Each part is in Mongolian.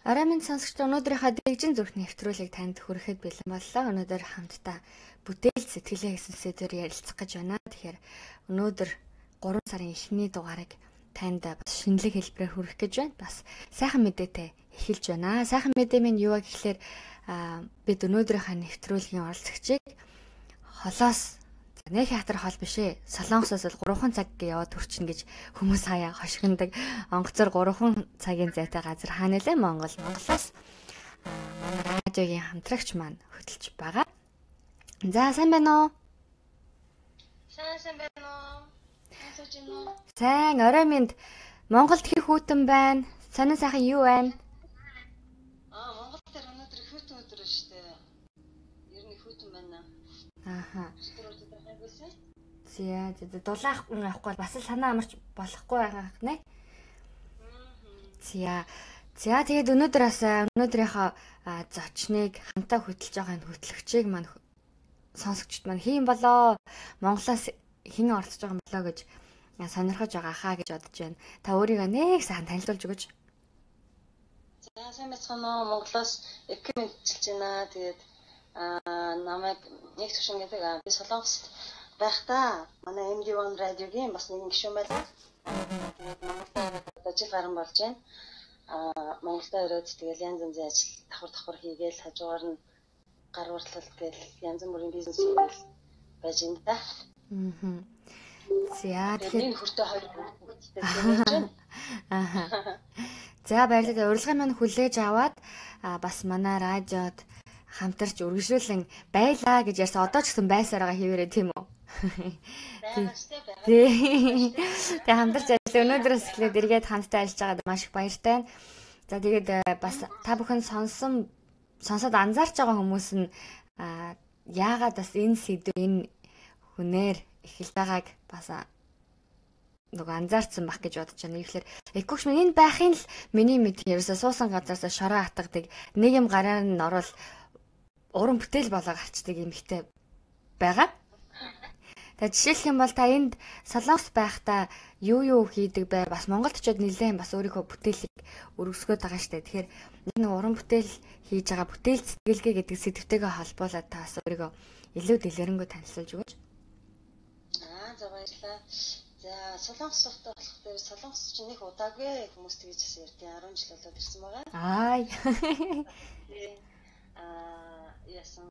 Арай минь сонсогч өнөөдрийнхөө дэгжин зүрх нэвтрүүлгийг танд хүрэхэд бэлэн боллоо. Өнөөдөр хамтдаа бүтээл сэтгэлээ гэсэн сэдвээр ярилцах гэж байна. Тэгэхээр өнөөдөр 3 сарын эхний дугаарыг танд бас шинэлэг хэлбэрээр хүргэх гэж байна. Бас сайхан мэдээтэй эхэлж байна. Сайхан мэдээ минь юу вэ гэхээр бид өнөөдрийнхөө нэвтрүүлгийн оролцогчийг холоос нэг хятар хол биш ээ. Солонгосоос л 3 цаг яваад төрчин гэж хүмүүс хаяа хошигндаг. Онгоцоор 3 цагийн зайтай газар хаана нэлээ Монголоос манай радиогийн хамтрагч маань хөтлж байгаа. За сайн байна уу? Сайн байна уу? Сайн орой минь Монголд их хүйтэн байна. Сонин сайхан юу байна? Монгол дээр өнөөдөр хүйтэн өдөр шүү дээ. Ер нь хүйтэн байна. Ааха. Зя дулаах авахгүй бас л санаа амарч болохгүй байгаа нэ. За тэгээд өнөөдөр бас өнөөдрийнхөө зочныг хамтаа хөтлж байгаа энэ хөтлөгчийг маань сонсогчд маань хийн болоо Монголоос хэн оролцож байгаа юм болоо гэж сонирхож байгаа хаа гэж бодож байна. Та өөрийгөө нэг сайхан танилцуулж өгөөч. За сайн байна уу? Монголоос эким хэлж байна. Тэгээд намайг нэг төвшин гэдэг би Солонгост байхдаа манай MD1 радиогийн бас нэгэн гишүүн байлаа. Тэгээд Монголд ажил гарan болж байна. Монголд ирээд тэгэл янз янзын ажил давхар хийгээл хажуугаар нь гар урлал гээл янз бүрийн бизнес хийгээл байж байна да. За тэгээд хүртээ 2 хүүхэдтэй байж байна. За баярлалаа. Урилгын маань хүлээж аваад бас манай радиод хамтарч үргэлжлүүлэн байлаа гэж ярьсан. Одоо ч гэсэн байсараа хийвэрээ тийм үү? Тэгээ хамтарч ажиллаа. Өнөөдрөөс эхлээд эргээд хамтдаа ажиллаж байгаад маш их баяртай байна. За тэгээд бас та бүхэн сонсоод анзаарч байгаа хүмүүс нь яагаад бас энэ сэдв энэ хүнээр эхэлж байгааг бас нөгөө анзаарсан бах гэж бодож байна. Ихлээр экогч минь энэ байхын л миний мэд ерөөсө суусан газараас шороо хатгадаг нэг юм гараар нь орвол уран бүтээл болоо гарчдаг юм ихтэй байгаа. Тэгээд жишээлх юм бол та энд Солонгос байхдаа юу хийдэг бай бас Монголд очиод нэлээд бас өөрийнхөө бүтээлийг өргөсгөөд байгаа штэ. Тэгэхээр энэ уран бүтээл хийж байгаа бүтээл сэтгэлгээ гэдэг сэдвтэйгээ холбоолоод та бас өөрийгөө илүү дэлгэрэнгүй танилцуулж өгөөч. За баярлалаа. За Солонгос сувтай болохоор Солонгос чинь нэг удаагүй хүмүүс тэгж бас ярьдیں۔ 10 жил болоод ирсэн байгаа. Яасан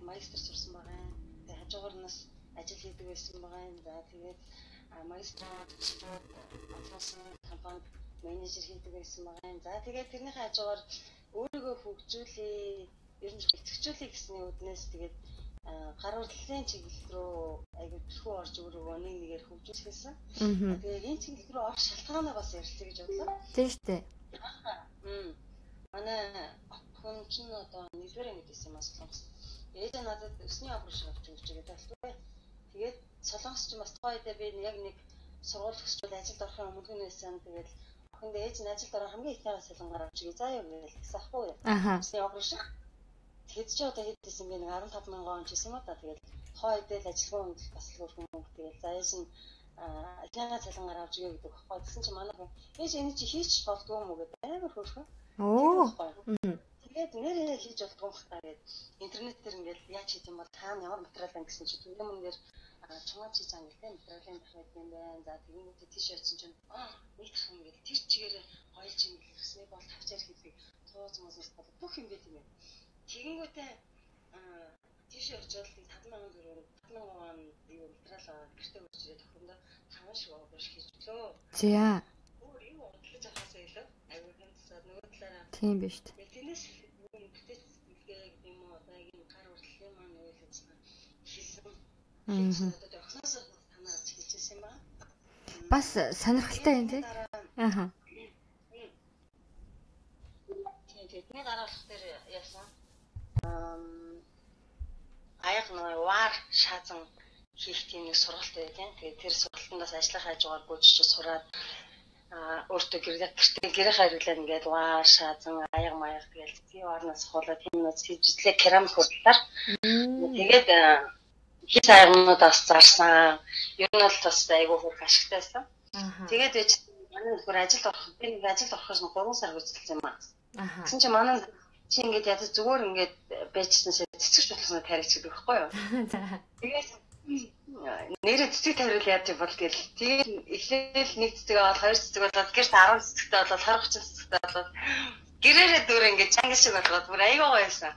магистр сурсан байгаа юм. Тэгээд хажуугаар нас ажил хийдэг байсан байгаа юм. За тэгээд магистр болсон компанид менежер хийдэг байсан байгаа юм. За тэгээд тэрнийхээ хажуугаар өөрийгөө хөгжүүлээ, ер нь идэвхжүүлэх гэсний үднээс тэгээд гар урлалын чиглэл рүү айгүй төрхөө орж өөрийгөө нэгээр хөгжүүлсэн. Тэгээд энэ чиглэл рүү орох шалтгаанаа бас ярилцъя гэж бодлоо. Тийм шүү дээ. Манай хүн чинь одоо нэгдүгээр ангид байсан юм Солонгос. Ээж надад өсний операшн авч өгч байгаа талбай. Тэгээд Солонгос ч бас тооёдаа би яг нэг сургууль төгсчод ажилд орох юм өмнө байсан. Тэгээд охинд ээж нь ажилд орох хамгийн ихнийхээ салангаар авч өгье. Заа юу гэж хэлсэн ахгүй юу? Өсний операшн. Тэгээд чи одоо хэд байсан бэ? 15,000 вон ч гэсэн юм да. Тэгээд тооёдаа л ажилгүй хүн бас л хөрхөн мөнгө. Тэгээд за ээж нь ихнийхээ салангаар авч өгье гэдэг баггүй. Тэгсэн чи манай хүн ээж энэ чи хийч болдгоо юм уу гэдэг амар хөрхөн. Тэгээд нэрээ хийж болдгоо юм хаа гэдэг. Интернет дээр ингээд яаж хийх юм бол таана ямар материал ан гэсэн чи түнэн мөндөр чугаач хийж байгаа юм материалын дахиад юм байна. За тэгээд тийш очсон чинь нэг тах ингээд тэр чигээр гойлж юм гэснээ бол тавчаар хийдэг. Тууз мозос бол бүх юм бэ тийм ээ. Тэгэнгүүтээ тийш очоод 5,000 төгрөөр 5,000 вон юу материал гэртээ өгч ирээд охиндоо 5 шиг өгөөш хийж өглөө. За. Өөр юу бодлож авахсаа илүү аюул хэмсээд нөгөө талаараа. Тийм биш үү. Тэрнээс бүтэц гэдэг юм уу одоо ийм гар урлалын маань юу л гэсэн хэлсэн. Одоо охноос танаа хэлчихсэн юм байна. Бас сонирхолтой юм тий. Тэдний дараалах дээр яасан. Аяг нөө вар шаазан хийх тийм нэг сургалт байдаг. Тэгээд тэр сургалтандаас ажлын хажуугаар гүйж сураад өөртөө гэрээ хариулаад ингээд вар шаазан аяг маяг тэгэл тийм орноос хуулаад тиймнээс хийжлээ керамик хурдлаар. Тэгээд хит аягнуудаас зарсан. Ер нь бол бас айгүй хурх ашигтайсан. Тэгээд манай нөхөр ажилд орох би нэг ажилд орохоос 3 сар хурцлсан юм аа. Аха. Тэгсэн чинь манай чи ингээд ядаж зүгээр ингээд байжсансаа цэцгч болгосноо тарих гэдэг байхгүй юу? За. Тэгээд нэрээ цэцэг тавиул яаж бол тэгэл тэгээд эхлээл нэг цэцэг аваад хоёр цэцэг болоод гэрт 10 цэцэгтэй болоод 20 30 цэцэгтэй болоод гэрээрээ дүр ингээд чангас шиг болоод бүр аягаа байсан.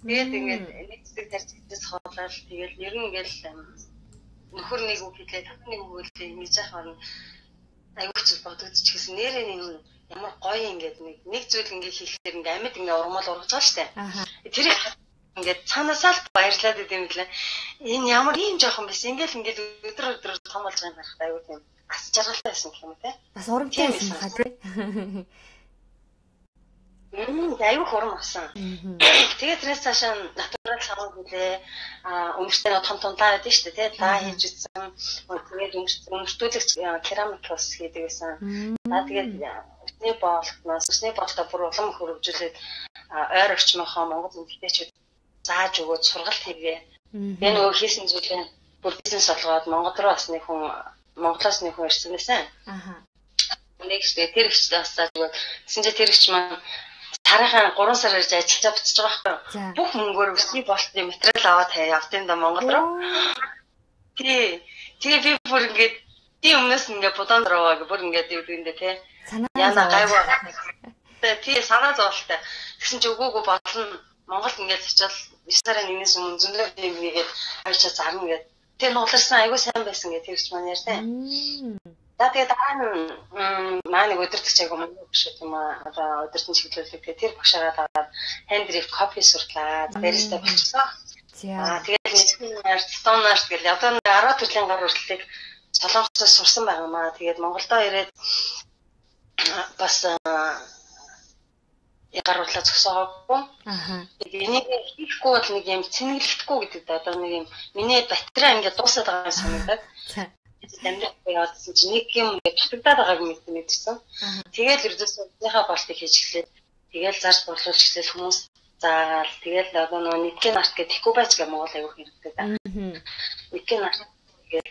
Тэгээд ингээд нэг цэцэг тарьчихсан хоолол тэгээд ер нь ингээд нөхөр нэг үг хэлээ нэг үг хэлээ ингэж яхаар аягүй ч бодогдчих гэсэн нэрээ нэг ямар гоё ингээд нэг зүйл ингээд хийхээр ингээд амьд ингээд урмал ургаж байгаа штэ. Тэр ингээд цаанаасаа л баярлаад идэм билээ. Энэ ямар ийм жоохон байсан. Ингээд өдөр том болж байгаа юм байна. Аягүй тийм ас жаргалтай байсан гэх юм те. Бас урамтай байсан хаа тий. Аягүй хурам авсан. Тэгээд тэрээс цаашаа натурал саван хүлээ өмөртэй том тунлаа байдсан шүү дээ тий. Даа хийж үзсэн. Тэгээд өмөртүүлэгч керамик ус хийдэг байсан. Тэгээд усны боолтоо бүр улам хөрвжүүлээд ойр орчмынхоо Монгол эмэгтэйчүүд зааж өгөөд сургалт хийгээ. Тэгээ нөгөө хийсэн зүйлээ бүр бизнес болгоод Монгол руу бас нэг хүн Монголоос нэг хүн ирсэн байсан. Нэг ч тэр ихч засаад өгөөд тэгсэн чинь тэр ихч маань тарайхан 3 сар ирж ажиллаж буцаж байгаа байхгүй. Бүх мөнгөөр өсний болтны материал аваад явт юм да Монгол руу. Тэгээ би бүр ингээд тийм өмнөөс ингээд будаан дөрөө бүр ингээд юу гэндээ те. Яна гайваа. Тэгээ санаа зовлтой. Тэгсэн чи өгөөгөө болно. Монголд ингээд очивол 9 сарын 1-ээс өмнө зөндөө юм ийгээд авчаа зарна гэдэг. Тэгээ нууларсан айгүй сайн байсан гэдэг тэрч маань ярьсан. Тэгээ дараа нь маа нэг өдөртөгч айгүй мөн биш юм аа. Одоо өдөртөн чиглүүлдэг. Тэр багшаараа дагаад хендриф кофе сурлаа. Бариста болчихсон. Тэгээд нэг стонарт гэл одоо 10 төрлийн гар хүртэлийг Солонгосоос сурсан байгаа маа. Тэгээд Монголдо ирээд бас ягаруулаа зөксөөгөө. Энийг хийхгүй бол нэг юм цэнгэлэхгүй гэдэг да. Одоо нэг юм миний батарей ингээд дуусаад байгаа юм санагдаад. Дамжаад яваадсан чинь нэг юм ингээд дутагдаад байгааг мэдчихсэн. Тэгээд ердөөсөө өөрийнхөө болтыг хийж эхлээд тэгээд зарж борлуулж эхлээл хүмүүс заагаал тэгээд одоо нөгөө нэгэн арт гэдэг Тикубач гэх Монгол аягүй хэрэгтэй да. Нэгэн арт тэгээд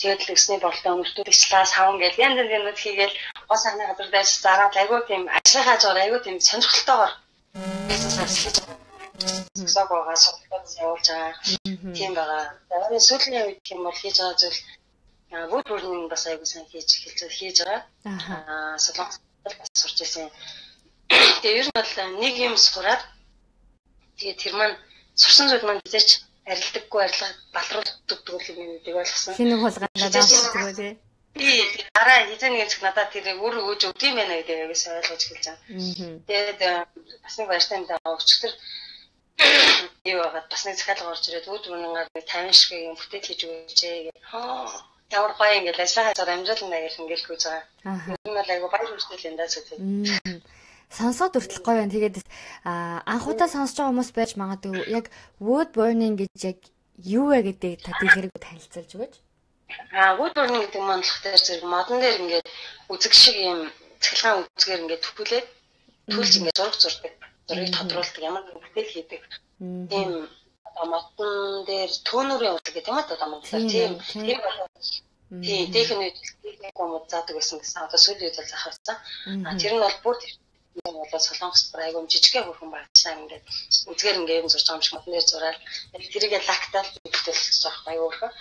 тэгээд өсний болтоо өмөртүүлэгчлээ савн гэж янз янзууд хийгээл гос агны газар дайж зараад аягүй тийм ажлынхаа жоор аягүй тийм сонирхолтойгоор сагоога согтод явуулж байгаа тийм байгаа. Тэгээд сүүлийн үед юм бол хийж байгаа зүйл woodworking бас аягүй сайн хийж байгаа. Солонгос бас сурч ирсэн. Тэгээ ер нь бол нэг юм сураад тэгээ тэр маань сурсан зүйл маань хизээч арилдаггүй арилга балруулдаг юм гэдэг ойлгосон. Шинэ хулгайлаад авчихдаг үү тий. Би дараа хизээ нэг ч надад тэр өөр өгөөж өгд юм байна гэдэг аягүй сайн ойлгож эхэлж байгаа. Тэгээд бас нэг баяртай юм даа өчтөр юу байгаад бас нэг захиалга орж ирээд woodworking-аар 50 шиг юм бүтээл хийж өгөөжээ гэх. Ямар гоё ингээд ажиллагаа зар амжилттай гэж ингээд хөөж байгаа. Энэ бол айгүй баяр хөөртэй юм даа зүгт. Сонсоод хүртэл гоё байна. Тэгээд анхудаа сонсож байгаа хүмүүс байж магадгүй яг wood burning гэж яг юу вэ гэдэг та тэрийг танилцуулж өгөөч. Wood burning гэдэг маань болохоор зэрэг модон дээр ингээд үзэг шиг юм цахилгаан үзгээр ингээд түлээд түлж ингээд зураг зурдаг. Зургийг тодруулдаг ямар нэг бүтээл хийдэг. Тийм модон дээр төөнөрийн урдаг гэдэг юм аа одоо монголоор тийм техник комод заадаг байсан гэсэн. Одоо сүүлийн үед л захавцсан. Тэр нь бол бүр юм болоо Солонгост айгүй жижигхэн хөрхөн багцаа ингээд үзгээр ингээд юм зурж байгаа юм шиг модон дээр зураад тэрийг лактал бүтээлж байгаа айгүй хөрхөн.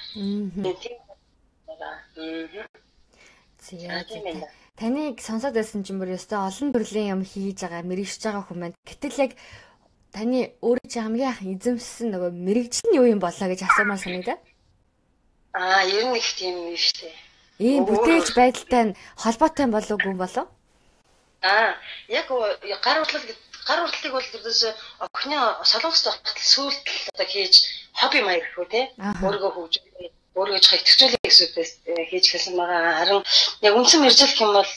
Тийм. Таныг сонсоод байсан чинь бүр өстой олон төрлийн юм хийж байгаа, мэрэгшиж байгаа хүмүүс байна. Гэтэл яг таны өөрөө чи хамгийн анх эзэмшсэн нөгөө мэрэгжил нь юу юм болоо гэж асуумаар санагдаа. Ер нь их тийм юм шүү дээ. Ийм бүтээлч байдалтай нь холбоотой болов уу болов? Яг гар урдлыг бол ердөөсөө охины Солонгост байхад сүүлд одоо хийж хобби маяг гэхүү те. Өөрийгөө хөгжүүлээ, өөрийгөө хэвтэрчүүлэх гэсүүдээс хийж хэлсэн байгаа. Харин яг үндсэн мэржил гэх юм бол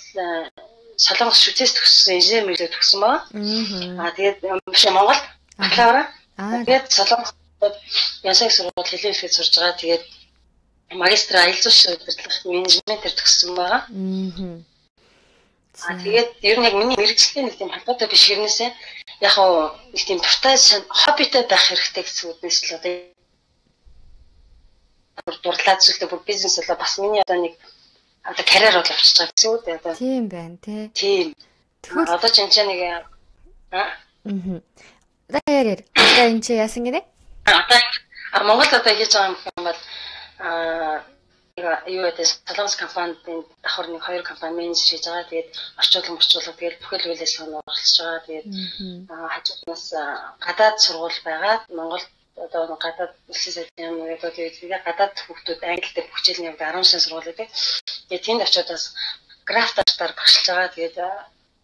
Солонгос шүтээс төгссөн инженер мэржил төгссөн байгаа. Тэгээд биш Монгол бакалавра. Тэгээд Солонгост ясаг сургууль хэлээ хэлхийд сурж байгаа. Тэгээд магистр аялал жуулчлал удирдлага менежментээр төгссөн байгаа. Тэгээд ер нь яг миний мэрэгчлээ нэг тийм холбоотой биш хэрнээсээ яг нэг тийм дуртай хоббитой байх хэрэгтэй гэсэн үгнээс л одоо дурлаад зүйлээ бүр бизнес болоо бас миний одоо нэг одоо карьер бол авчиж байгаа гэсэн үг дээ одоо. Тийм байна тий. Тийм. Тэгэхээр одоо ч энэ нэг Яарэр. Одоо энэ чи яасан гинэ? Одоо Монгол одоо хийж байгаа юм бол юу гэдэг солонгос компанид давхар нэг хоёр компани менежер хийж байгаа. Тэгээд орчуулга тэгээд бүхэл үйл ажиллагаанд оролцож байгаа. Тэгээд хажуунаас гадаад сургууль байгаа. Монголд одоо гадаад улсын сайдын яг тэгээд гадаад хүүхдүүд англид бүх хичээл нь явдаг 10 сарын сургууль байдаг. Тэгээд тэнд очиод бас графт артаар багшилж байгаа. Тэгээд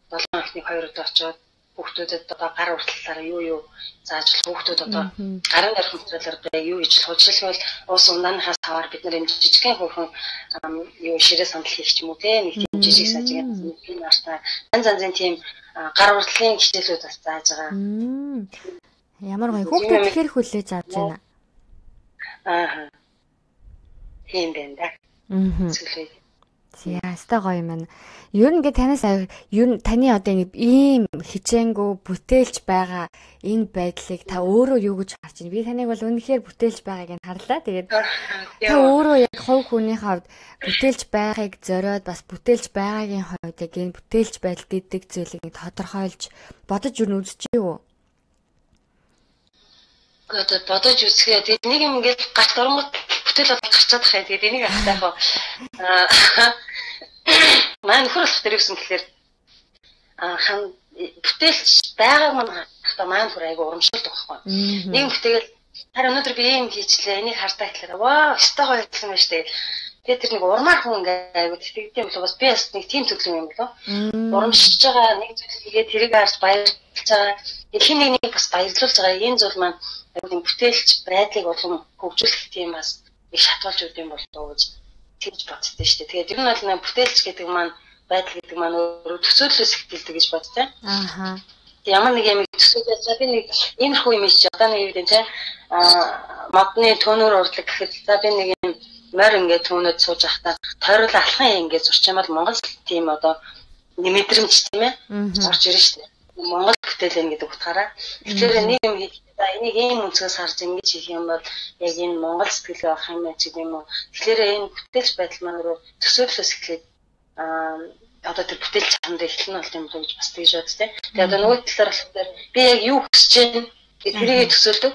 7 эхний 2 удаа очиод хүүхдүүдэд одоо гар уртлалаараа юу зааж хүүхдүүд одоо гарын дарах материалаар юу хийж болох. Жишээлбэл уус ундааныхаас таваар бид нар юм жижигхэн хөрхөн юу ширээ сандал хийх ч юм уу те нэг тийм жижиг сажиг юм артаа янз тийм гар уртлалын хичээлүүд бас зааж байгаа. Ямар гоё хүүхдүүд тэгэхээр хүлээж авч байна. Тийм байна да. Зүйлээ. Яастай гоё юм. Ер нь танаас ер нь таны одоо ийм хичээнгөө бүтээлч байгаа энэ байдлыг та өөрөө юу гэж харж байна? Би таныг бол үнэхээр бүтээлч байгааг нь харлаа. Тэгээд та өөрөө яг хувь хүнийхээ хувьд бүтээлч байгааг зориод бас бүтээлч байгаагийн хувьд яг энэ бүтээлч байдал гэдэг зүйлийг тодорхойлж бодож юу үзэж юу? Одоо бодож үзэхэд нэг юм ингээд гарт оронгот бүтээл бол гарчаад хаа. Тэгээд энийг ахтайх маань нөхөр болох дээр юусэн гэхээр бүтээлч байгааг маань хата маань нөхөр айгу урамшуулдаг байхгүй. Нэг бүтээл харин өнөөдөр би ийм хийчлээ. Энийг хартаа гэхээр ваа өстой гоё гэсэн байна шүү дээ. Тэгээд тэр нэг урмаар хүн ингээд айгу тэгдэм болов бас би бас нэг тийм төглөө юм болов. Урамшиж байгаа нэг зүйл хийгээд тэрийг харж баярлж байгаа. Хин нэг бас баярлуулж байгаа. Энэ зүйл маань айгу бүтээлч байдлыг болон хөгжүүлэх тийм бас их шатуулж өгд юм болов гэж тэгж боддөө шүү дээ. Тэгээд ер нь бол бүтээлч гэдэг маань байдал гэдэг маань өөрөө төсөөллөөс ихтэлдэг гэж боддог. Ямар нэг юм төсөөлж за би нэг иймэрхүү юм хийж одоо нэг юм тийм модны төнөр урлаг гэхэд за би нэг юм морь ингээд түүнөд сууж байхдаа тойрол алхан ингээд зурчмал Монгол тийм одоо мэдрэмж тийм ээ орж ирж шүү дээ. Монгол бүтээл энэ гэдэг утгаараа. Тэгэхээр нэг юм хийж за энийг ийм өнцгөөс харж ингэж хийх юм бол яг энэ Монгол сэтгэлгээ авах юм ч гэдэм үү. Тэгэхээр энэ бүтээлч байдал маань өөрөө төсөөллөөс эхлээд одоо тэр бүтээлч чамд эхлэн болт юм л гэж бас тэгж бод тээ. Тэгээ одоо нөгөө талаар болохоор би яг юу хүсэж байна тэрийг төсөөлдөг.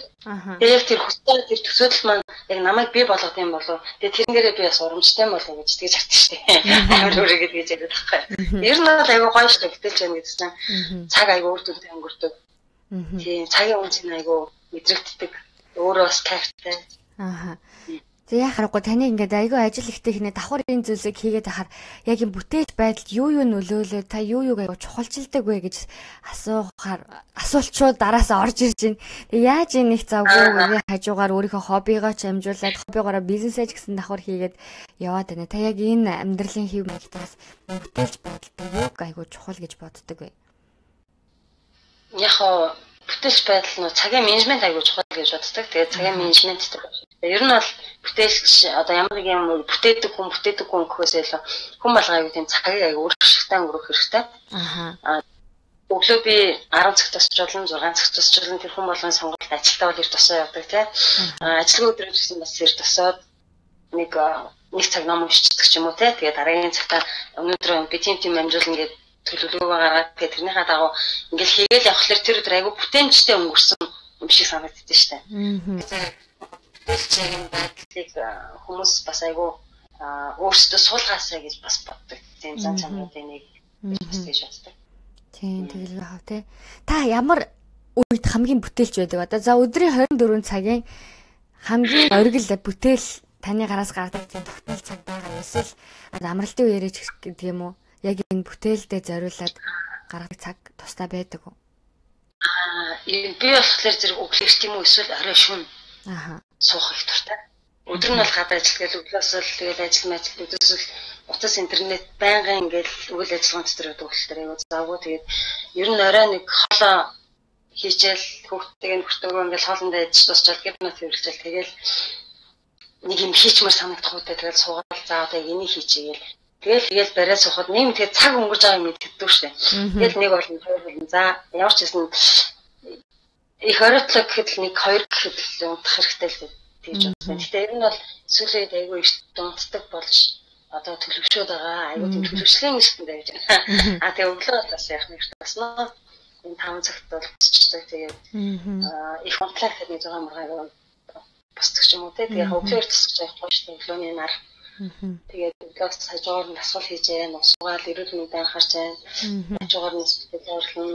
Тэгээ яг тэр хүссэн тэр төсөөлөл маань яг намайг бий болгох юм болов. Тэгээ тэрнээрээ би бас урамжтай болов гэж тэгж хатдаг шүү дээ. Амар үргэлж гэж яриад байхгүй. Ер нь бол айгүй гоё шүү дээ бүтээлч байна гэсэн цаг айгүй үр дүнтэй өнгөрдөг. Тийм цагийн үнц нь айгүй мэдрэгддэг. Өөрөө бас кайфтай. Тэг яхахгүй таны ингээд айгүй ажил ихтэй хийнэ давхар энэ зүйлсийг хийгээд ахаар яг юм бүтээж байдалд юу нөлөөлөө та юу айгүй чухалчилдаг вэ гэж асуултууд дараасаа орж ирж байна. Тэг яаж энэ их завгүй хажуугаар өөрийнхөө хоббигоо ч амжуулаад хоббигоороо бизнесээ ч гэсэн давхар хийгээд яваад байна. Та яг энэ амьдралын хэв маягтаас бүтээж байдалд юу айгүй чухал гэж боддог вэ? Яг бүтээлч байдал нь цагийн менежмент айгүй чухал гэж боддог. Тэгээд цагийн менежмент гэдэг. Ер нь бол бүтээлч одоо ямар нэг юм бүтээдэг хүн гэхээс илүү хүн болгоо аюу тийм цагийг аюу өөр шигтэй өнгөрөх хэрэгтэй. Өглөө би 10 цагт тусч болно, 6 цагт тусч болно. Тэр хүн болгоны сонголт ажилдаа бол 9 тосоо явдаг тийм. Ажилгүй өдрөж гэсэн бас 9 тосоод нэг цаг ном уншдаг ч юм уу тийм. Тэгээд дараагийн цагтаа өнөөдөр би тийм амжуулна гэдэг төлөвлөгөө гаргаад тэгээд тэрнийхээ дагуу ингээл хийгээл явхлаар тэр өдөр аюу бүтээмжтэй өнгөрсөн юм шиг санагддаг шүү дээ. Бүтээлчийн байдлыг хүмүүс бас айгүй өөрсдөө суулгаасаа гэж бас боддог. Тийм зан чанарын нэг бас гэж боддог. Тийм тэгэл хав те. Та ямар үед хамгийн бүтээлч байдаг? Одоо за өдрийн 24 цагийн хамгийн оргил бүтээл таны гараас гардаг тийм тогтмол цаг байгаа эсвэл амралтын үеэрээ ч гэдэг юм уу? Яг энэ бүтээлдээ зориулаад гаргадаг цаг тусдаа байдаг уу? Би болохоор зэрэг өглөө тийм үү эсвэл орой шөнө. Суух их дуртай. Өдөр нь бол гадаа ажиллаж өглөөс л тэгэл ажил өдөөс л утас интернет байнгын ингээл үйл ажиллагаанд дотор байдаг болохоор аяа завгүй тэгээд ер нь орой нэг хоолоо хийчихэл хүүхдтэйг нөхөртөөгөө ингээл хоолндоо ээж тусчаал гэрнэт хөвлөжэл тэгэл нэг юм хийчмээр санагдах үүтэй тэгэл суугаад за одоо энийг хийчихээл тэгэл бариад суухад нэг тэгээд цаг өнгөрж байгаа юм мэддэг шүү дээ. Тэгэл нэг бол хоёр болно. За ямар ч гэсэн их оротлог гэхэд л нэг хоёр гэхэд л унтах хэрэгтэй л тэгж байна. Гэтэ ер нь бол сүүлийн үед айгүй их унтдаг болж одоо төлөвшөөд байгаа. Айгүй тийм төлөвшлийн нэстэнд байж байна. Тэгээ өглөө бас яах нэг таснаа. энэ 5 цагт бол босчдаг. Тэгээд их комплект гэдэг нэг 6 мургааг босдог ч юм уу те. Тэгээд өглөөр тасч явах гоё шүү дээ. Өглөөний нар. Тэгээд өглөөс хажуугаар нь асуул хийж яана, усуугаал эрүүл мэндэд анхаарч яана. Хажуугаар нь сэтгэл зовлон.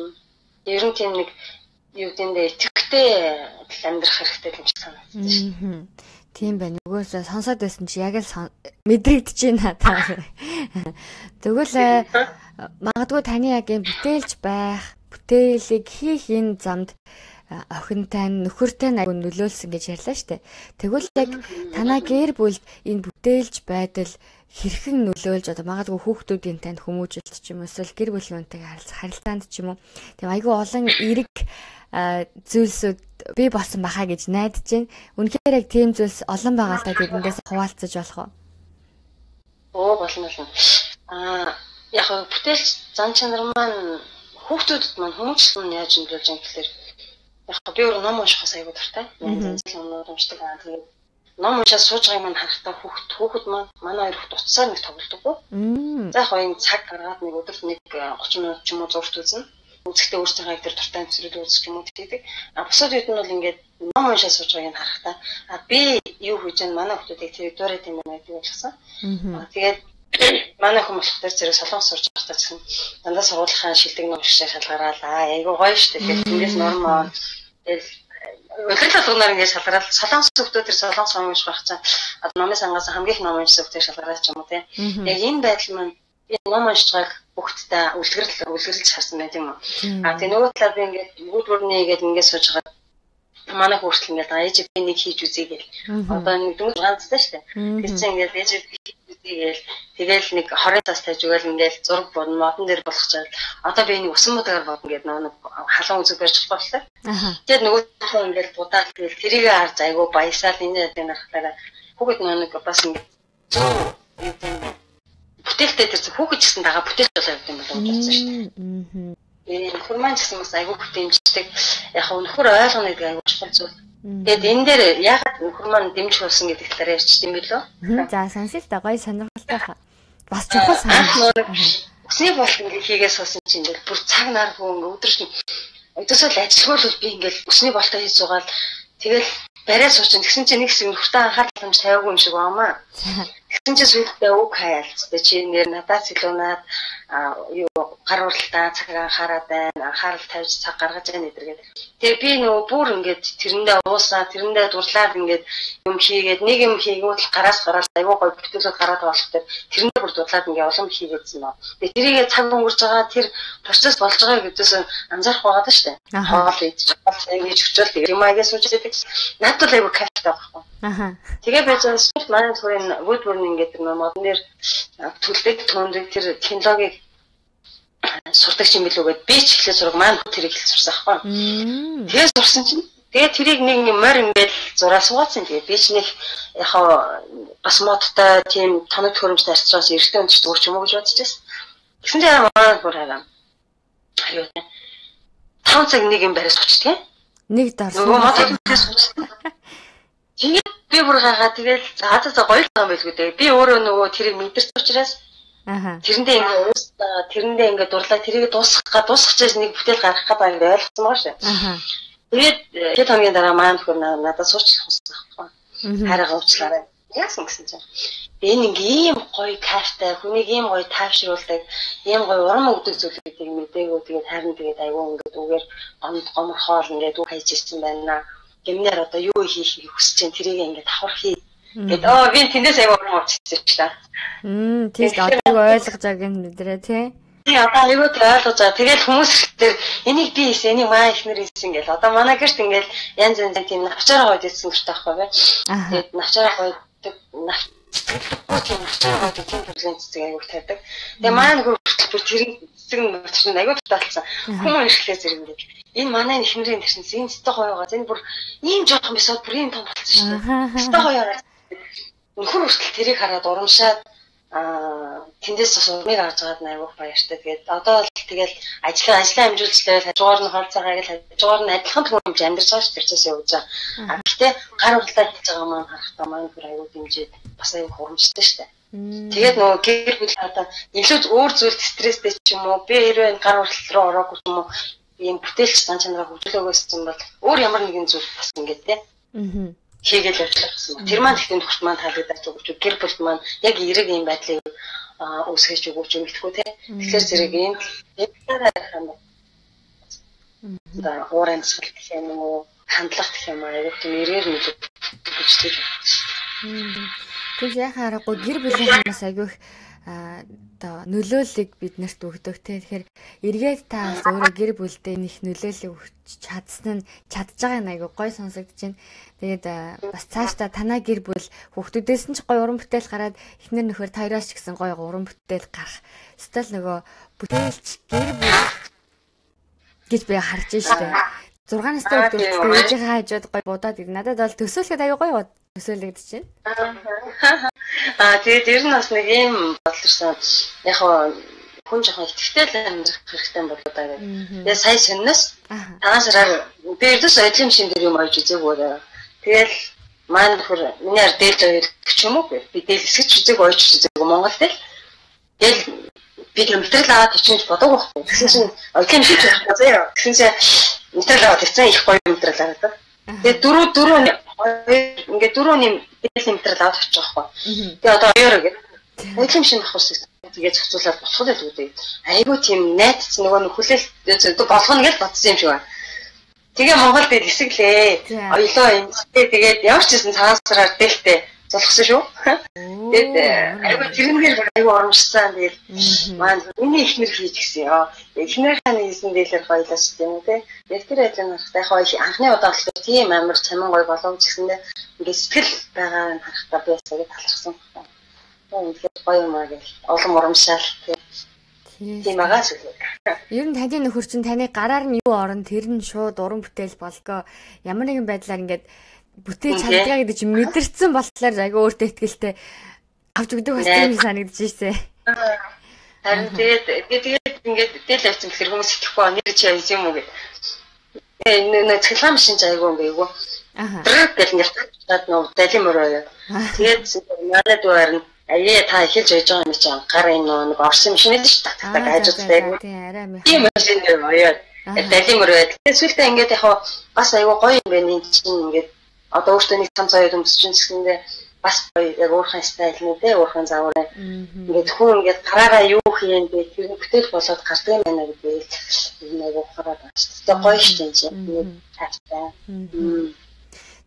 Ер нь тийм нэг юу гэндээ итгэвтэй амьдрах хэрэгтэй юм шиг санагдсан шүү. Тийм байна. Нөгөөсөө сонсоод байсан чи яг л мэдрэгдэж байна та. Тэгвэл магадгүй таны яг юм бүтээлч байх, бүтээлийг хийх энэ замд охинтой, нөхөртэй аягүй нөлөөлсөн гэж ярьлаа шүү дээ. Тэгвэл яг танаа гэр бүлд энэ бүтээлч байдал хэрхэн нөлөөлж одоо магадгүй хүүхдүүдийн танд хүмүүжүүлэлт ч юм уу эсвэл гэр бүлийнхэнтэйгээ харилцаанд ч юм уу тийм аягүй олон эерэг зүйлсүүд би болсон бахаа гэж найдаж байна. Үнэхээр яг тийм зүйлс олон байгаа л та тэднээс хуваалцаж болох уу? Болно. Яг бүтээлч зан чанар маань хүүхдүүдэд маань хүмүүжлэн яаж нөлөөлж байгаа гэхээр яг би өөр ном уншихаас аягүй дуртай. Янз янзын номнууд уншдаг. Тэгээд ном уншаад сууж байгааг маань харахтаа хүүхэд маань манай хоёр хүүхд утсаар нэг тоглодог. За яг энэ цаг гаргаад нэг өдөрт нэг 30 минут ч юм уу зурт үзнэ. Үзэхдээ өөрсдийнхээ их төр дуртай зүйлүүд үзэх юм уу гэдэг. Бусад үед нь бол ингээд ном уншаад сууж байгааг нь харахтаа би юу хийж байна манай хүүхдүүдийг тэр дуурайд юм байна гэдэг болсон. Тэгээд манай хүмүүс болохоор зэрэг солонгос сурч байхдаа ч гэсэн дандаа сургуулийнхаа шилдэг ном уншиж шалгараад айгуу гоё штэ тэгээд тэндээс нормоо тэгэл өдрөл болгоноор ингээд шалгараад солонгос хүүхдүүд тэр солонгос ном унших байх цаа номын сангаас хамгийн их ном уншсан хүүхдүүд шалгараад ч юм уу тийм яг энэ байдал маань ном уншиж байгааг хүүхдтэй үлгэрлж харсан байх юм уу тэгээ нөгөө талаар би ингээд бүгдүрний ингээд ингээд сууж байгаа манай хүүхдэл ингээд ээж би нэг хийж үзье гэл одоо нэг дөнгөж ганцтай штэ тэр чинь ингээд ээж тэгэл нэг 20 цаас тавьж өгөөл ингээл зураг бодно модон дээр болгочоод одоо би энийг усан муудагаар бодно гэдэг нэг халуун үзэг барьж боллоо. Тэгээд нөгөө тоо ингээл будаад тэгэл тэрийг харж айгу баясаал энэ яг нарахтаараа хүүхэд нэг бас ингээд бүтээлтэй тэр хүүхэд гэсэн дагаа бүтээлч болоо гэдэг юм болов уу гэсэн шүү дээ. Нөхөр маань гэсэн бас айгу бүтээмжтэй яг нөхөр ойлгоно гэдэг айгу чухал зүйл. Тэгээд энэ дээр яагаад нөхөр маань дэмжих болсон гэдэг талаар ярьчих юм бэлөө. За сонсё л та гоё сонирхолтой хаа. Бас чухал санагдав. Өсний болт ингээ хийгээс суусан чинь ингээл бүр цаг наргүй ингээ өдөрч өдөөсөө л ажилгүй л би ингээл өсний болтоо хийж зугаал тэгэл барай суучин тэгсэн чинь нэг хэсэг нөхөртөө анхаарал хандж тавиагүй юм шиг baamаа. Тэгсэн чинь сүлдээ үг хаяалцтай чи нэр надаас илуунаад юу гар уралтаа цаг анхаарал байна анхаарал тавьж цаг гаргаж яана гэдэргээд тэгээ би нөгөө бүр ингээд тэрэндээ уусаа тэрэндээ дурлаад ингээд юм хийгээд нэг юм хийгүүл гараас гараад аюу гой бүтээлүүд гараад болох тэр тэрэндээ бүр дурлаад ингээд улам хийгээдсэн нөө тэгээ тэрийгээ цаг өнгөрч байгаа тэр процесс болж байгаа гэдээс анзаарах байгаа даа штэ хоол идэж ингэж өчөөл тэгээ юм аяга сууж байдаг надад л аюу кайфтай байхгүй тэгээ байж байгаа спорт манай төрийн woodburning гэдэг нэг модон дээр төлдөг төөнд тэр технологиг сурдаг юм билүү гэд би ч ихлэ зураг маань тэрийг хэл сурсан аахгүй. Тэгээ сурсан чинь тэгээ тэрийг нэг морь ингээд зураа сууцсан тэгээ би ч нэг яхаа бас модтой тийм тоног төхөөрөмжтэй арчраас эртний өнч дүүр ч юм уу гэж бодож байсан. Тэгсэн чинь манай бүр хараа. Аюу тэ. 5 цаг нэг юм барьж суучдаг. Нэг дор. Нөгөө модтой суучдаг. Тэгээд би бүр гагаа тэгэл за гоё л юм байлгүй дээ. Би өөрөө нөгөө тэрийг мэдэрч учраас тэрэндээ ингээд дурлаа тэрийг дуусгахчээс нэг бүтээл гаргах гэдэг ингээд ойлгосон байгаа шүү. Тэгээд хэд хоногийн дараа маань хөр надад суучлах болсон байхгүй. Хараа уучлаарай. Яасан гэсэн чинь. Энэ ийм гоё кайфтай хүнийг ийм гоё тайвшруулдаг, ийм гоё урам өгдөг зүйлүүдийг мэдээгүй тэгээд харин тэгээд айгүй ингээд үгээр гоморхоол ингээд үг хайж ирсэн байна. Гэмнээр одоо юу хийхийг хүсэж чинь тэрийг ингээд давхар хий. Гэт би тэндээс аяа урам авчихсан. Тийм одоо ойлгож байгааг нь мэдрээ тий. Тий одоо аяа ойлгож байгаа. Тэгээд хүмүүс тэр энийг би хийсэн, энийг маа ихнэр хийсэн гэл. Одоо манай гэрт ингээд янз янзын тийм навчаараа гойд идсэн гэрт байхгүй бай. Тэгээд навчаараа гойдаг навчаараа гойдаг тийм төрлийн цэцэг аяа тавьдаг. Тэгээд маань хүртэл бүр тэр цэцэг нь чинь аяа таталцсан. Хүмүүс ирэхлээр зэрэг ингээд энэ манай ихнэрийн тэрчнээс энэ цэцэг гоё байгаа. Энэ бүр ийм жоохон бисаад бүр ийм том болсон шүү дээ. Цэцэг гоё хараад нөхөр хүртэл тэрийг хараад урамшаад тэндээс бас урмыг авч байгаад айгуух баяртай. Тэгээд одоо л тэгэл ажлаа амжуулчлаа хажуугаар нь холцоогаа гэл хажуугаар нь адилхан түмж амьдарч байгаа шүү дээ. Тэрчээс явж байгаа. Гэхдээ гар уралдаа хийж байгаа маань харахтаа маань бүр аюу дэмжиж бас аюу хурамчтай шүү дээ. Тэгээд нөгөө гэр бүл одоо илүү өөр зүйлд стресстэй ч юм уу би хэрвээ гар уралт руу ороогүй юм уу ийм бүтээлч дан чанараа хөгжүүлээгүйсэн бол өөр ямар нэгэн зүйл бас ингээд те. Хийгээл явж байгаа гэсэн. Тэр маань тэгтэн төгс маань таалагдаж өгч гэр бүл маань яг эрэг ийм байдлыг үүсгэж өгч юм гэхгүй те. Тэгэхээр зэрэг ийм ярих юм. Да уурын зүйл гэх юм уу, хандлах гэх юм аа, яг тийм эрээр нэг хүчтэй. Тэгж яхаа аргагүй гэр бүлийн хүмүүс айгүйх одоо нөлөөллийг биднэрт өгдөг те. Тэгэхээр эргээд та бас өөрөө гэр бүлдээ нэг нөлөөллийг өгч чадсан нь чадж байгаа нь айгүй гой сонсогдож байна. Тэгээд бас цаашдаа танаа гэр бүл хүүхдүүдээс нь ч гой уран бүтээл гараад эхнэр нөхөр тойроос ч гэсэн гой уран бүтээл гарах. Эсвэл нөгөө бүтээлч гэр бүл гэж би харж штэ. 6 настай хүүхдүүд ээжийнхээ хажууд гой будаад ирнэ. Надад бол төсөөлөхөд аюу гой төсөөлөгдөж байна. Тэгээд ер нь бас нэг юм бодлорсон. Яг хүн жоохон итгэвтэй л амьдрах хэрэгтэй болоо даа гэдэг. Тэгээд сая сонноос танаас сараар би ердөөс ажлын машин дээр юм ойж үзээгүй. Тэгэл маань нөхөр миний ар дээлж ойр гэх юм уу? Би дээл хэсгэж үзээг ойж үзээгүй Монгол дээр. Тэгэл би материал аваад очиж бодоогүй байхгүй. Тэгсэн чинь ажлын машин явах заяа. Тэгсэн чинь материал аваад ирсэн их гоё материал аваад. Тэгээд дөрөв ингээд дөрөвний дээл материал аваад очих байхгүй. Тэгээд одоо оёроо гэдэг. Ажлын машин авах гэсэн. Тэгээд зохицуулаад болох л үү. Айгуу тийм найдц нөгөө хүлээлт болгоно гэж бодсон юм шиг байна. Тэгээ Монгол дээр хэсэглээ. Оёлоо юм. Тэгээд ямар ч гэсэн цаасраар дээлтэй золгосон шүү. Тэгээд айгуу тэрнгээр айгуу оромжсан. Тэгээд маань миний ихнэр хийж гисэн ёо. Ихнэрийнхээ хийсэн дээлэр хоёлаас тийм үү те. Яг тэр ажил нарахтай яг анхны удаа болохоор тийм амар чамин гой болов гэсэндээ ингээд сэтгэл байгаа харахтаа би сая талархсан. Тэгээд гоё юм аа гэл олон урамшаал тийм агаас үү. Ер нь таны нөхөр чинь таны гараар нь юу орон тэр нь шууд уран бүтээл болго ямар нэгэн байдлаар ингээд бүтээж чадгаа гэдэг чинь мэдэрсэн болохоор айгүй өөртөө ихтэй авч өгдөг бас тийм санагдаж ирсэн. Харин тэгээд ингээд дээл авсан гэхэр хүмүүс итгэхгүй нэр чи явсан юм уу гэдэг. Энэ цэглэм машин ч айгүй юм байгүй. Гэл ингээд таад нөө далин мөрөө. Тэгээд манайд байрна аяа та эхэлж байж байгаа юм чи гар энэ нэг орсон машин дээ шүү дээ. Та гажуудтай. Тийм машин дээр боёо. Далин мөрөө. Тэгээд сүлдээ ингээд яг бас айгүй гоё юм байна энэ чинь ингээд одоо өөртөө нэг цам цаа өмсөж чинсгэндээ бас гоё яг уурхайн стайл нэ тэ уурхайн заавар ингээд хүн ингээд гараараа юу хийэн бэ тэр бүтээл болоод гардаг юм байна гэдэг нэг ухаараад байна шүү дээ гоё шүү дээ таатай.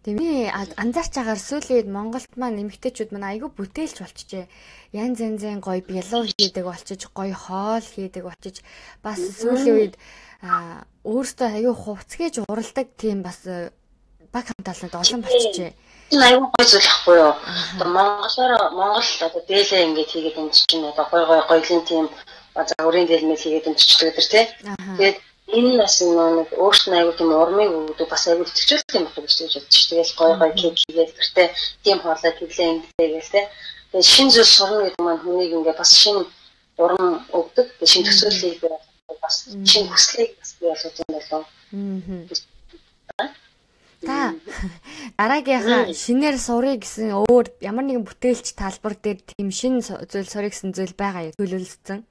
Тэми анзаарч агаар сүүлийн үед Монголд маань эмэгтэйчүүд маань айгүй бүтээлч болчихжээ. Янз янзын гоё бялуу хийдэг болчиж, гоё хоол хийдэг болчиж бас сүүлийн үед өөртөө айгүй хувцгээж уралдаг тийм бас баг хамтаалнад олон болчихжээ. Энэ айгүй гоё зүйл ахгүй юу? Монгол одоо дээлээ ингээд хийгээд өмччихнэ. Одоо гоёлын тийм загварын дээлмэл хийгээд өмччихдэг гэдэг тий. Тэгээд энэ бас нэг өөрт нь айгүй тийм урмыг өгдөг бас айгүй итгэжүүлэх юм байна гэж бодчих. Тэгэл гоё кек хийгээд гэртээ тийм хоолой тэглээ ингэдэг тий. Тэгээд шин зүйл сурна гэдэг маань хүнийг ингээд бас шин урам өгдөг. Шин төсөөллийг бас шин хүслийг бас ялгаж юм болов. Та дараагийнхаа шинээр сурыг гэсэн өөр ямар нэгэн бүтээлч талбар дээр тийм шин зүйл сурыг гэсэн зүйл байгаа юу? Төлөвлөсөн.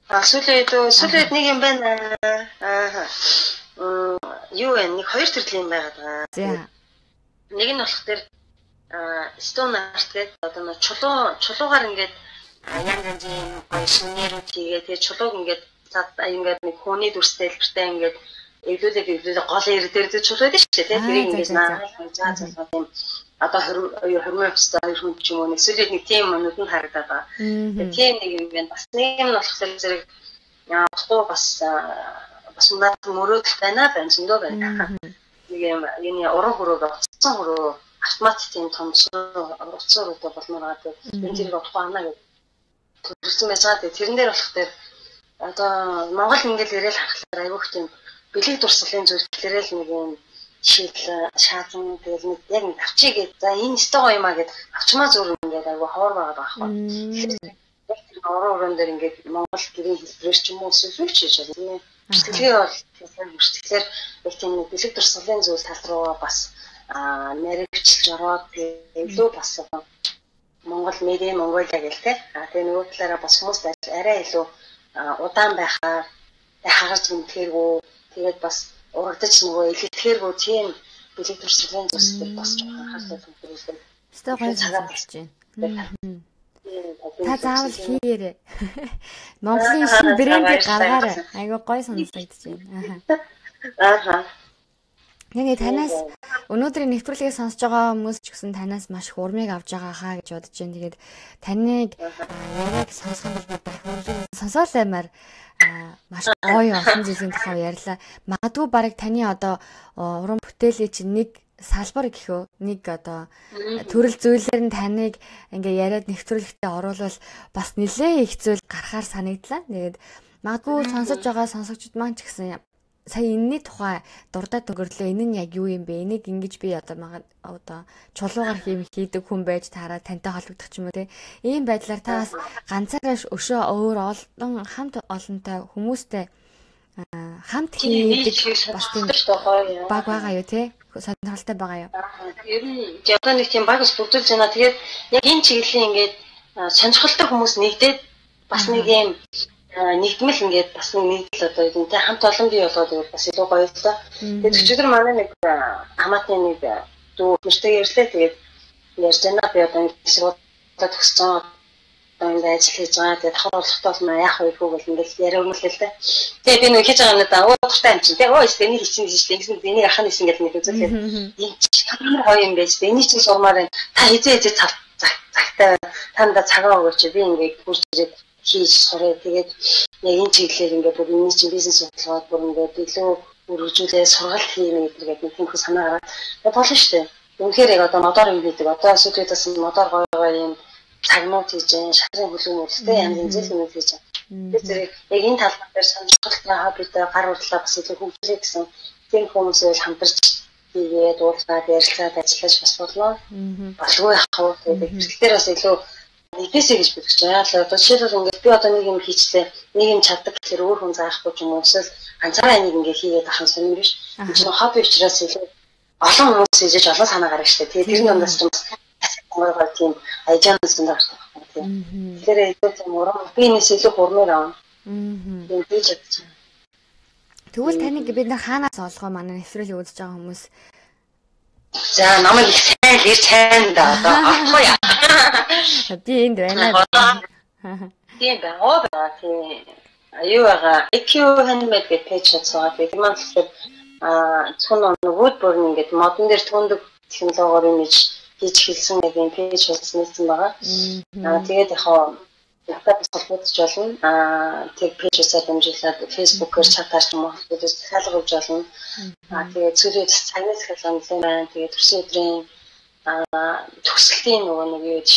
Сүүлийн нэг юм байна. Юу вэ? Нэг хоёр төрлийн юм байгаа. Нэг нь болох дээр stone art гэдэг одоо чулуугаар ингээд янз янзын гоё шинээрүүд хийгээ тэгээ чулууг ингээд нэг хүний дүрстэй хэлбэртэй ингээд эвлүүлээ гол ир дээр чулуу дээ шүү дээ тэрийг ингэж наагаад заа тийм одоо хөрмөө өстэй хүн ч юм уу эсвэл нэг тийм юмнууд нь харагдаад байгаа. Тийм нэг юм байна. Бас нэг юм болохоор зэрэг яахгүй бас надад мөрөөдөл байна зөндөө байна. Нэг юм энэ уран хөрөг оцсон хөрөө автомат тийм том уцсан хөрөөтэй болмоор байгаа. Энэ зэрэг авахгүй ана гэж төрүүлсэн байцгаа. Тэрэн дээр болохоор одоо Монгол ингээл ирээл харахаар айгүйх тийм бэлэг дурсгалын зүйлээр л нэг юм шаазан тэгэл нэг яг нэг авчигээд за энэ стого юм а гэд авчмаа зүр ингээд айгу хоор байгаа байхгүй. Яг тэр орон дээр ингээд Монгол гэрийн хэлбэрээр ч юм уу сүлвч хийж байна. Сэтгэлгээ бол тэгэхээр яг тийм нэг бэлэг дурсгалын зүйл тал руу бас наригчилж ороод илүү бас Монгол медиа Монголиа гэл тэ. Тэгээ нөгөө талаараа бас хүмүүс арай илүү удаан байхаа хагарч гэмтгэргүй тэгээд бас урагдаж нөгөө илэрхээргүй тийм бэлэг төрслийн зүйлстэй босч анхаарлаа төвлөрүүлээ. Өстой гоё санагдаж байна. Та заавал хийгээрэй. Монголын шинэ брендийг гаргаарай. Айгуу гоё санагдаж байна. Ааха. Нэг танаас өнөөдрийн нэвтрүүлгийг сонсож байгаа хүмүүс ч гэсэн танаас маш их урмыг авж байгаа хаа гэж бодож байна. Тэгээд таныг яг сонсох бол сонсоол аймаар маш гоё олон зүйлийн тухай ярьлаа. Магадгүй барыг таны одоо уран бүтээлийн чинь нэг салбар гэхөө нэг одоо төрөл зүйлээр нь таныг ингээ яриад нэвтрүүлэгтээ оруулал бас нэлээ их зүйл гарахаар санагдлаа. Тэгээд магадгүй сонсож байгаа сонсогчид маань ч гэсэн сая энэний тухай дурдаад өнгөрлөө. Энэ нь яг юу юм бэ? Энийг ингэж би одоо чулуугаар хийдэг хүн байж таараа тантай холбогдох ч юм уу те. Ийм байдлаар та бас ганцаараа өшөө өөр олон хамт олонтой хүмүүстэй хамт хийдэг бас тийм баг байгаа юу те? Сонирхолтой байгаа юу? Ер нь одоо нэг тийм баг ус бүрдүүлж байна. Тэгээд яг энэ чиглэлийн ингээд сонирхолтой хүмүүс нэгдээд бас нэг юм нэгдмэл ингээд бас нэг л одоо энэтэй хамт олон бий болоод ивэл бас илүү гоё л та. Тэгээд өчигдөр манай нэг хамаатны нэг дүү нэртэй ярьлаа. Тэгээд ярьж байна би одоо сургуулиуд төгсөж байгаа. Ингээд ажил хийж байгаа. Тэгээд давхар орлоготой бол яах вэ гэх үг ингээд яриулмал л та. Тэгээд би нэг хийж байгаа надаа ууртай юм чинь. Тэгээд өстэй нэг хийчихсэн шүү дээ. Ингэсэн энийг ахын хийсэн гэдэг нэг үзүүлээд энэ чинь гоё юм байж дээ. Энийг чинь сурмаар байна. Та хизээ цагтай танда цагаа өгөөч. Би ингээд хурж ирээд хийж сураа. Тэгээд яг энэ чиглэлээр ингээд бүр энэ чинь бизнес бодлогоод бүр ингээд илүү үргэлжлүүлээ сургалт хийнэ гэдэг нэг тийм санаа гараад. Тэгээд болно шүү дээ. Үнэхээр яг одоо модоор юм хийдэг. Одоо сүлдээс модоор гоё юм цагнууд хийж, шарын хөлөөнүүдтэй янз янз зүйл хийж. Тэгээд зэрэг яг энэ талбар дээр сонирхолтой хоббитэй гар урлаа бас илүү хөгжүүлэх гэсэн тийм хүмүүсээр хамтарч хийгээд уулзаад ярилцаад ажиллаж бас болно. Болгүй яах вэ гэдэг. Тэгэхээр бас илүү нэгдээсэй гэж бодож байгаа. Одоо жишээлбэл ингээд би одоо нэг юм хийчлээ, нэг юм чаддаг гэхээр өөр хүн заахгүй ч юм уу эсвэл ганцаараа нэг ингээд хийгээд ахын сонир биш. Энэ чинь хобби учраас илүү олон хүмүүс хийж олон санаа гарна шүү дээ. Тэгээд тэр нь ондас ч бас гоо тийм ажаанаас гардаг байна. Тэгэхээр илүү тийм урам би энэс илүү хурмаар авна. Тийм хийж чадчих. Тэгвэл таныг бид нар хаанаас олгоо манай нэвтрүүлгийг үзэж байгаа хүмүүс. За намайг их сайн ирж сайн да одоо авахгүй яа. Би энд байна. Тийм байгаа. Тийм. Аюу байгаа. IQ handmade гэх пэйж хацгаа. Тэгээд маань зөвхөн wood burning гэдэг модон дээр түндэг технологиор имиж хийж хэлсэн нэг юм пэйж хийсэн байгаа. Тэгээд яхаа холбогдож болно. Тэг пэйжсээр дамжуулаад Facebook-оор чатаар ч юм уу захиалга өгж болно. Тэгээд цүрээ цагнаас хэлсэн байна. Тэгээд төрсөн өдрийн төгсөлтийн нөгөө нэг юу гэж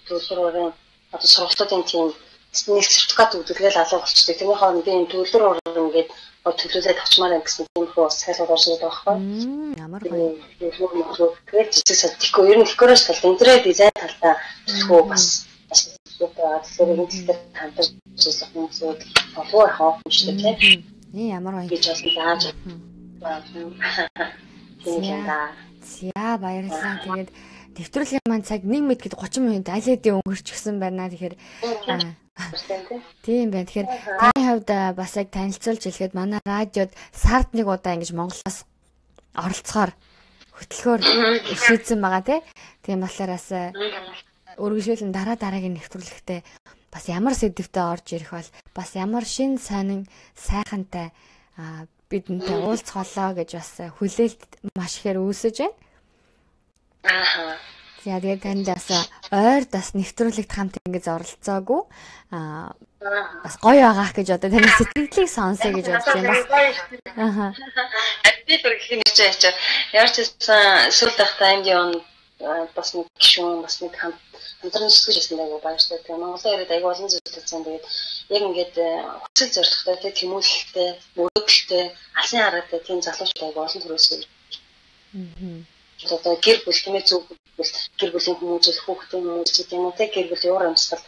төлөвлөрөөрийн одоо сургалтуудын тийм нэг сертификат өгдөглөл алга болчтой. Тэрний хооронд би энэ төлөвлөр ингээд төлөвлөлээд авчмаар юм гэсэн тийм хөө захиалга орж ирээд байгаа байхгүй. Ямар гоё. Тэгээд жижиг салтихгүй ер нь декораш талд интерьер дизайн талдаа төлөвлөө бас тэгэхээр энэ тэлээр хамтарч ажиллах хүмүүсүүд болов яах вэ шүү дээ тийм. Ямар гоё. Гэж бас зааж. За баярлалаа. Тэгээд нэвтрүүлгийн маань цаг 1 минут гээд 30 минут алидийн өнгөрчихсөн байна. Тэгэхээр тийм байна. Тэгэхээр таны хувьд бас яг танилцуулж хэлэхэд манай радиод сард нэг удаа ингэж Монголоос оролцохоор хөтөлбөр шийдсэн байгаа тийм болохоор бас үргэлжлүүлэн дараагийн нэвтрүүлэгтээ бас ямар сэдвтэй орж ирэх бол бас ямар шин сонин сайхантай бидэнтэй уулзголоо гэж бас хүлээлт маш ихээр үүсэж байна. За тэгээд танд бас ойрд бас нэвтрүүлэгт хамт ингэж оролцоогүй бас гоё байгаах гэж одоо таны сэтгэлийг сонсъё гэж бодож байна бас. Би бүр их нэрч яачаа. Ямар ч байсан сүүл дахь таймд бас нэг гişүүн бас нэг хамтран зүсгэж байсан даа баяртай. Тэгээ Монголын ирээд аягүй олон зүйл хийсэн. Тэгээд яг ингээд хүсэл зорилготой тэмүүлэлтэй, мөрөөдөлтэй, алсын хараатай тийм залуучууд аягүй олон төрөөсөө. Одоо гэр бүл тэмээ зөв гэр бүлийн хүмүүжил хүүхдийн хүмүүжил тийм үү гэр бүлийн уур амьсгал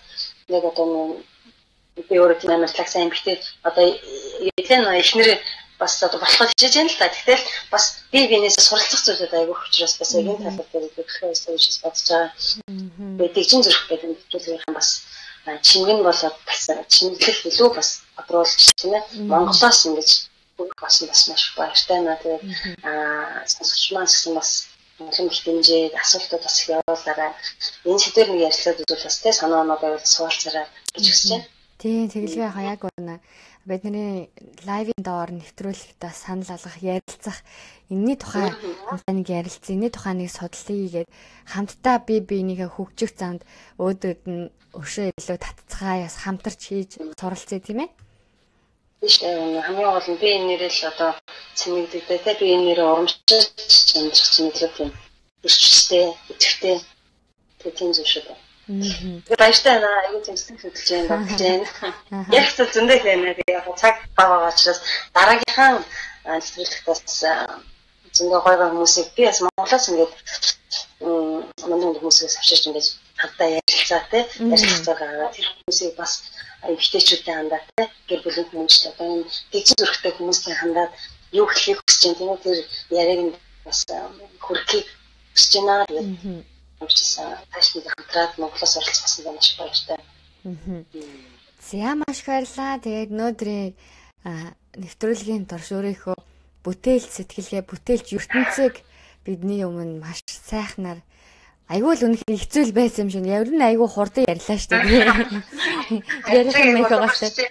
яг одоо би өөрөө тийм амьдлаг сайн битээ одоо эдгээр эхнэр бас одоо болоход хичээж байна л та. Тэгтэл бас би бинээсээ суралцах зүйлүүд аягүй учраас бас яг энэ талаар дээр өгөх хэрэгтэй гэж бодож байгаа. Тэгээд дэгжин зөрөх гэдэг зүйлийнхэн бас чимэг нь болоод бас чимэглэл илүү бас бодруулж тийм ээ. Монголоос ингэж болсон бас маш баяртай наа. Тэгээд сонсогч маань гэсэн бас олон их дэмжээд асуултууд бас их явуулаарай. Энэ сэдвэр нэг ярилцлаад үзвэл бас тий санаанууд байвал суулцаарай гэж хүсэж байна. Тийм тэгэлгүй хаа яг байна. Бидний лайвын доор нэвтрүүлэхдээ санал алгах, ярилцах, энэний тухай хамтдаа нэг ярилцсан, энэний тухай нэг судлалыг гээд хамтдаа бинийхээ хөгжих замд өөдрөд нь өшөө илүү татцгаая бас хамтарч хийж суралцъя тийм ээ. Биш хамгийн гол нь би энэ нэрэл одоо цэмэгдэгдээ те би энэ нэрээ урамшиж чамдчих цэмэглэх юм. Ирчтэй, итгэвтэй тийм зүйл шүү дээ. Баяртай наа аюул зэмсдэг хөдөлж байна. Яг ч зөндөө байна. Яг цаг багаач учраас дараагийнхаа нэвтрүүлэгтээс зөндөө гоё хүмүүсийг би бас Монголоос ингээд манай хүмүүсээс авчирч ингээд хамтаа ярилцаа те ярилцах байгаа. Тэр хүмүүсийг бас эмэгтэйчүүдтэй хандаад те гэр бүлийн хүмүүстэй одоо энэ дэжин зүрхтэй хүмүүстэй хандаад юу хэлхийг хүсэж байна тийм үү тэр яриаг бас хүрхийг хүсэж байна. Тэгээд амжсан таашныг хамтраад Монголоос оролцсон маш баяртай. За маш их баярлалаа. Тэгээд өнөөдрийн нэвтрүүлгийн турш өөрийнхөө бүтээл сэтгэлгээ, бүтээлч ертөнцийг бидний өмнө маш сайхнаар айгүй л үнэхээр хэцүү байсан юм шиг. Явр нь айгүй хурдан ярьлаа шүү дээ. Ярих юм их байгаа шүү дээ.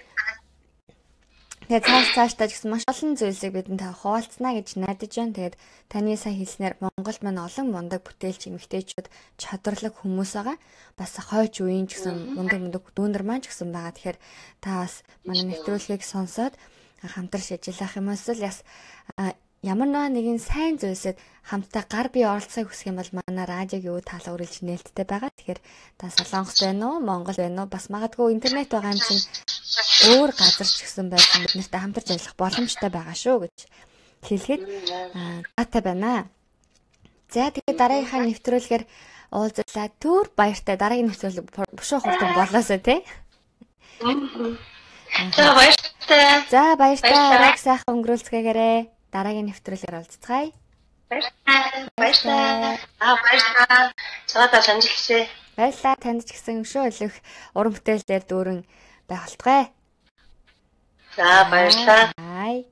Тэгээд цааш тааж гэсэн маш олон зүйлсийг бидэнд хуваалцсна гэж найдаж байна. Тэгээд таны сайн хэлснээр Монголд маань олон мундаг бүтээлч эмэгтэйчүүд чадварлаг хүмүүс байгаа. Бас хойч үеийн ч гэсэн мундаг дүүнер маань ч гэсэн байгаа. Тэгэхээр та бас манай нэвтрүүлгийг сонсоод хамтарч ажиллах юм эсвэл ямар нэгэн сайн зүйлсэд хамтдаа гар бие оролцохыг хүсэх юм бол манай радиог юу таалга үргэлж нээлттэй байгаа. Тэгэхээр та Солонгос байна уу, Монгол байна уу, бас магадгүй интернет байгаа юм чинь өөр газар ч гэсэн байсан бид нартай хамтарч ажиллах боломжтой байгаа шүү гэж хэлгээд таатай байна. За тэгээд дараагийнхаа нэвтрүүлгээр уулзлаа. Түр баяртай дараагийн нэвтрүүлэг бушуу хурдан болоосоо тий. За баяртай. За баяртай. Арайг сайхан өнгөрүүлцгээгээрэй. Дараагийн нэвтрүүлгээр уулзцгаая. Баярлалаа. Баярлалаа. Цаадаа санжилжээ. Баярлалаа. Танд ч гэсэн өшөө өлөх уран бүтээл дээр дүүрэн байх болтугай. За баярлалаа. Бай.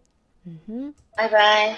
Бай бай.